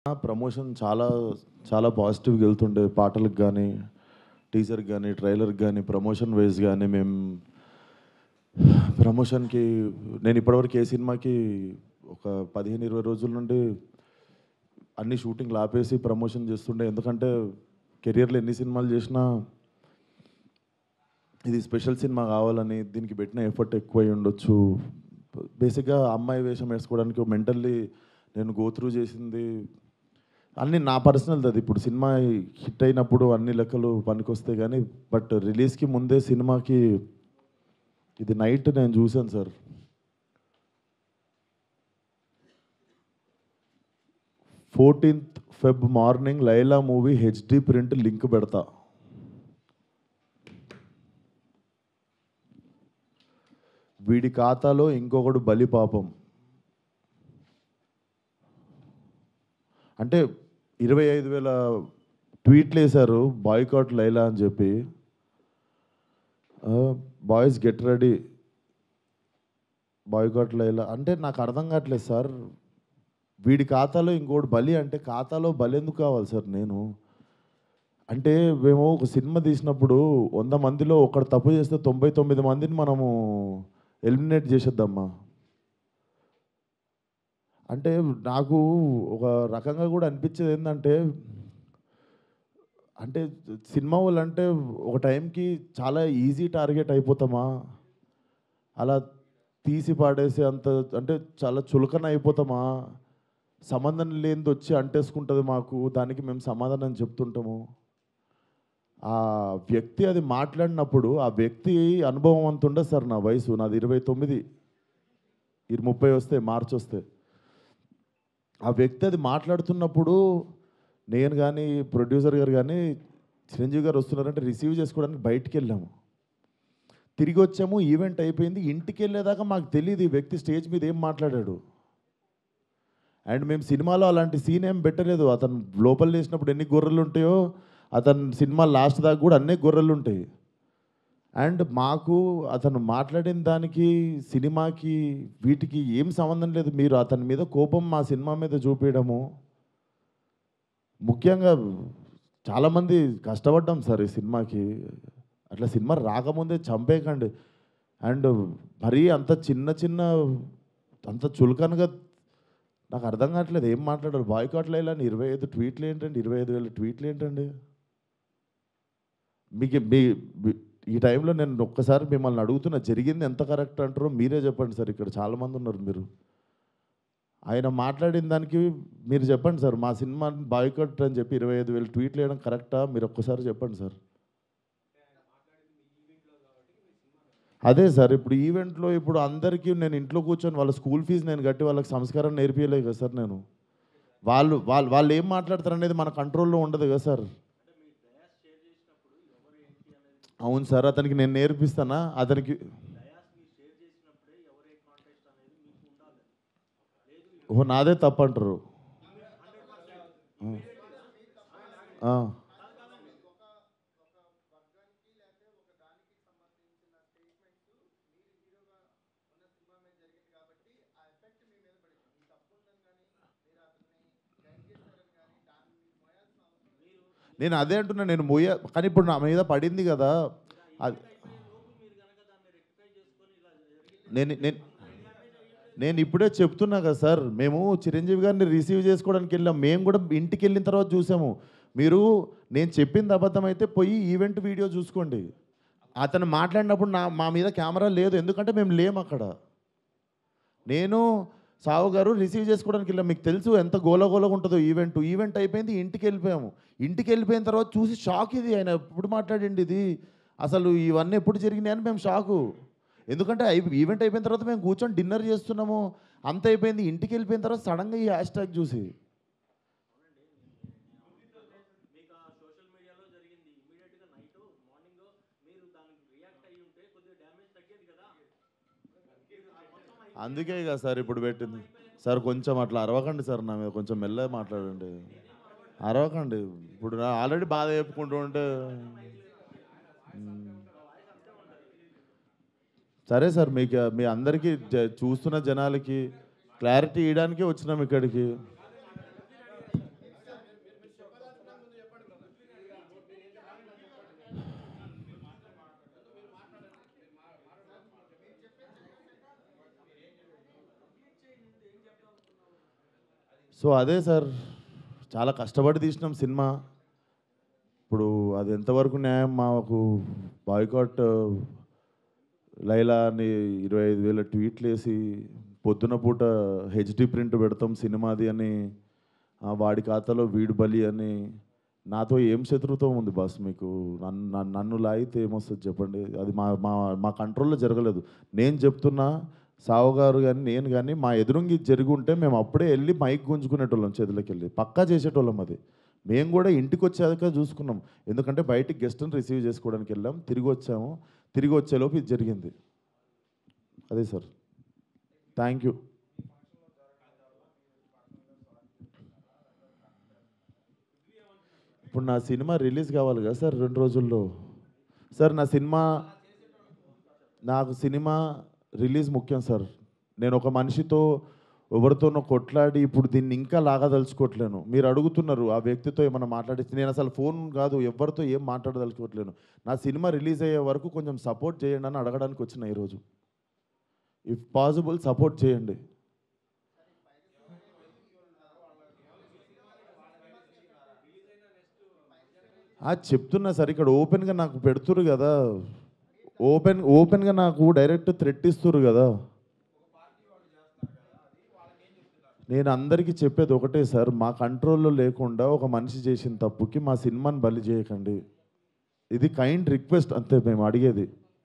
Promotion చాలా చాలా పాజిటివ్‌గా వెళ్తుండే. పాటలకు గానీ, టీజర్‌కి గానీ, ట్రైలర్‌కి గానీ, ప్రమోషన్ వైస్ గానీ మేము ప్రమోషన్‌కి నేను ఇప్పటివరకు ఏ సినిమాకి ఒక 15, 20 రోజుల నుండి అన్ని షూటింగ్‌లు ఆపేసి ప్రమోషన్ చేస్తుండే. ఎందుకంటే కెరియర్‌లో ఎన్ని సినిమాలు చేసినా ఇది స్పెషల్ సినిమా కావాలని దీనికి పెట్టిన ఎఫర్ట్ ఎక్కువై ఉండొచ్చు. బేసిక్‌గా అమ్మాయి వేషం వేసుకోవడానికి మెంటల్లీ నేను గో త్రూ చేసింది అన్నీ నా పర్సనల్‌ది అది. ఇప్పుడు సినిమా హిట్ అయినప్పుడు అన్ని లెక్కలు పనికొస్తాయి గానీ, బట్ రిలీజ్‌కి ముందే సినిమాకి ఇది నైట్ నేను చూసాను sir. 14th Feb morning 'Laila' movie HD print link పెడతా. వీడి ఖాతాలో ఇంకొకడు బలి పాపం. అంటే 25,000 ట్వీట్‌లేశారు బాయ్‌కాట్ లైలా అని చెప్పి. Boys get ready. Boycott Laila అంటే నాకు అర్థం కావట్లేదు సార్. వీడి ఖాతాలో ఇంకోటి బలి అంటే ఖాతాలో బలి ఎందుకు కావాలి సార్ నేను? అంటే మేము ఒక సినిమా తీసినప్పుడు 100 మందిలో ఒకడు తప్పు చేస్తే 99 మందిని మనము ఎలిమినేట్ చేసేద్దామా? అంటే నాకు ఒక రకంగా కూడా అనిపించేది ఏందంటే, అంటే సినిమా వాళ్ళంటే ఒక టైంకి చాలా ఈజీ టార్గెట్ అయిపోతామా? అలా తీసి పాడేసే అంత అంటే చాలా చులకన అయిపోతామా? సంబంధం లేనిది వచ్చి అంటేసుకుంటది మాకు. దానికి మేము సమాధానం చెప్తుంటాము. ఆ వ్యక్తి అది మాట్లాడినప్పుడు ఆ వ్యక్తి అనుభవం అంత ఉండదు సార్. నా వయసు నాది 29. 30 వస్తే మార్చి వస్తే. ఆ వ్యక్తి అది మాట్లాడుతున్నప్పుడు నేను కానీ ప్రొడ్యూసర్ గారు కానీ చిరంజీవి గారు వస్తున్నారంటే రిసీవ్ చేసుకోవడానికి బయటికి వెళ్ళాము. తిరిగి వచ్చాము, ఈవెంట్ అయిపోయింది. ఇంటికి వెళ్ళేదాకా మాకు తెలియదు ఈ వ్యక్తి స్టేజ్ మీద ఏం మాట్లాడాడు. అండ్ మేము సినిమాలో అలాంటి సీన్ ఏం పెట్టలేదు. అతను లోపల లేసినప్పుడు ఎన్ని గొర్రెలు ఉంటాయో అతను సినిమా లాస్ట్ దాకా కూడా అన్నీ గొర్రెలు ఉంటాయి. అండ్ మాకు అతను మాట్లాడిన దానికి సినిమాకి వీటికి ఏం సంబంధం లేదు. మీరు అతని మీద కోపం మా సినిమా మీద చూపించడము. ముఖ్యంగా చాలామంది కష్టపడ్డాం సార్ ఈ సినిమాకి. అట్లా సినిమా రాకముందే చంపేయకండి. అండ్ మరీ అంత చిన్న చిన్న అంత చులకనగా నాకు అర్థం కావట్లేదు ఏం మాట్లాడారు. బాయ్‌కాట్ లైలా అని 25 ట్వీట్లు ఏంటండి? 25,000 ట్వీట్లు ఏంటండి? మీకు మీ మీ ఈ టైంలో నేను ఒక్కసారి మిమ్మల్ని అడుగుతున్నా, జరిగింది ఎంత కరెక్ట్ అంటారో మీరే చెప్పండి సార్. ఇక్కడ చాలామంది ఉన్నారు మీరు. ఆయన మాట్లాడిన దానికి మీరు చెప్పండి సార్. మా సినిమా బాయ్‌కాట్ అని చెప్పి 25,000 ట్వీట్లు వేయడం కరెక్టా? మీరు ఒక్కసారి చెప్పండి సార్. అదే సార్. ఇప్పుడు ఈవెంట్‌లో ఇప్పుడు అందరికీ నేను ఇంట్లో కూర్చొని వాళ్ళ స్కూల్ ఫీజు నేను కట్టి వాళ్ళకి సంస్కారం నేర్పియలే కదా సార్ నేను. వాళ్ళు ఏం మాట్లాడతారనేది మన కంట్రోల్‌లో ఉండదు కదా సార్. అవును సార్. అతనికి నేను నేర్పిస్తానా? అతనికి ఓహో! నాదే తప్పంటారు. ఆ! ఆ! నేను అదే అంటున్నా. నేను కానీ ఇప్పుడు నా మీద పడింది కదా! అది నేను నేను నేను ఇప్పుడే చెప్తున్నా కదా సార్. మేము చిరంజీవి గారిని రిసీవ్ చేసుకోవడానికి వెళ్ళాం. మేము కూడా ఇంటికెళ్ళిన తర్వాత చూసాము. మీరు నేను చెప్పింది అబద్ధమైతే పోయి ఈవెంట్ వీడియో చూసుకోండి. అతను మాట్లాడినప్పుడు మా మీద కెమెరా లేదు. ఎందుకంటే మేము లేమక్కడ. నేను, సావు గారు రిసీవ్ చేసుకోవడానికి వెళ్ళాం. మీకు తెలుసు ఎంత గోలగోలగా ఉంటుందో ఈవెంట్. ఈవెంట్ అయిపోయింది. ఇంటికెళ్ళిపోయాము. ఇంటికెళ్ళిపోయిన తర్వాత చూసి షాక్ ఇది. ఆయన ఎప్పుడు మాట్లాడిండు ఇది? అసలు ఇవన్నీ ఎప్పుడు జరిగినాయని మేము షాకు. ఎందుకంటే ఈవెంట్ అయిపోయిన తర్వాత మేము కూర్చొని డిన్నర్ చేస్తున్నాము. అంత అయిపోయింది. ఇంటికి వెళ్ళిపోయిన తర్వాత సడన్గా ఈ హ్యాష్ ట్యాగ్ చూసి అందుకే కదా సార్ ఇప్పుడు పెట్టింది. సార్ కొంచెం అట్లా అరవకండి సార్. నా మీద కొంచెం మెల్లగా మాట్లాడండి. అరవకండి. ఇప్పుడు ఆల్రెడీ బాధ చెప్పుకుంటూ ఉంటే సరే సార్. మీకు మీ అందరికీ చూస్తున్న జనాలకి క్లారిటీ ఇవ్వడానికే వచ్చినాం ఇక్కడికి. సో అదే సార్, చాలా కష్టపడి తీసినాం సినిమా. ఇప్పుడు అది ఎంతవరకు న్యాయం? మాకు బాయ్కాట్ లైలా అని 25,000 ట్వీట్లు వేసి పొద్దున పూట హెచ్డి ప్రింట్ పెడతాం సినిమాది అని, వాడి ఖాతాలో వీడు బలి అని. నాతో ఏం శత్రుత్వం ఉంది బాస్ మీకు? నన్ను లాగితే ఏమొస్తుంది చెప్పండి? అది మా మా మా కంట్రోల్లో జరగలేదు. నేను చెప్తున్నా, సావు గారు కానీ నేను కానీ మా ఎదురుంగి జరిగి ఉంటే మేము అప్పుడే వెళ్ళి మైక్ గుంజుకునేటోళ్ళం, చేతులకి వెళ్ళి పక్కా చేసేటోళ్ళం. అది మేము కూడా ఇంటికి వచ్చాక చూసుకున్నాం, ఎందుకంటే బయటికి గెస్ట్ని రిసీవ్ చేసుకోవడానికి వెళ్ళాం, తిరిగి వచ్చాము. తిరిగి వచ్చేలోపు ఇది జరిగింది. అదే సార్. Thank you. ఇప్పుడు నా సినిమా రిలీజ్ కావాలి కదా సార్ 2 రోజుల్లో. సార్ నాకు సినిమా రిలీజ్ ముఖ్యం సార్. నేను ఒక మనిషితో ఎవరితోనో కొట్లాడి ఇప్పుడు దీన్ని ఇంకా లాగదలుచుకోవట్లేను. మీరు అడుగుతున్నారు ఆ వ్యక్తితో ఏమైనా మాట్లాడించి, నేను అసలు ఫోన్ కాదు ఎవరితో ఏం మాట్లాడదలుచుకోవట్లేను. నా సినిమా రిలీజ్ అయ్యే వరకు కొంచెం సపోర్ట్ చేయండి అని అడగడానికి వచ్చిన ఈరోజు. ఇఫ్ పాసిబుల్ సపోర్ట్ చేయండి. చెప్తున్నా సార్, ఇక్కడ ఓపెన్గా నాకు పెడుతురు కదా, ఓపెన్గా నాకు డైరెక్ట్ థ్రెట్ ఇస్తురు కదా. నేను అందరికీ చెప్పేది ఒకటే సార్, మా కంట్రోల్లో లేకుండా ఒక మనిషి చేసిన తప్పుకి మా సినిమాని బలి చేయకండి. ఇది కైండ్ రిక్వెస్ట్ అంతే మేము అడిగేది.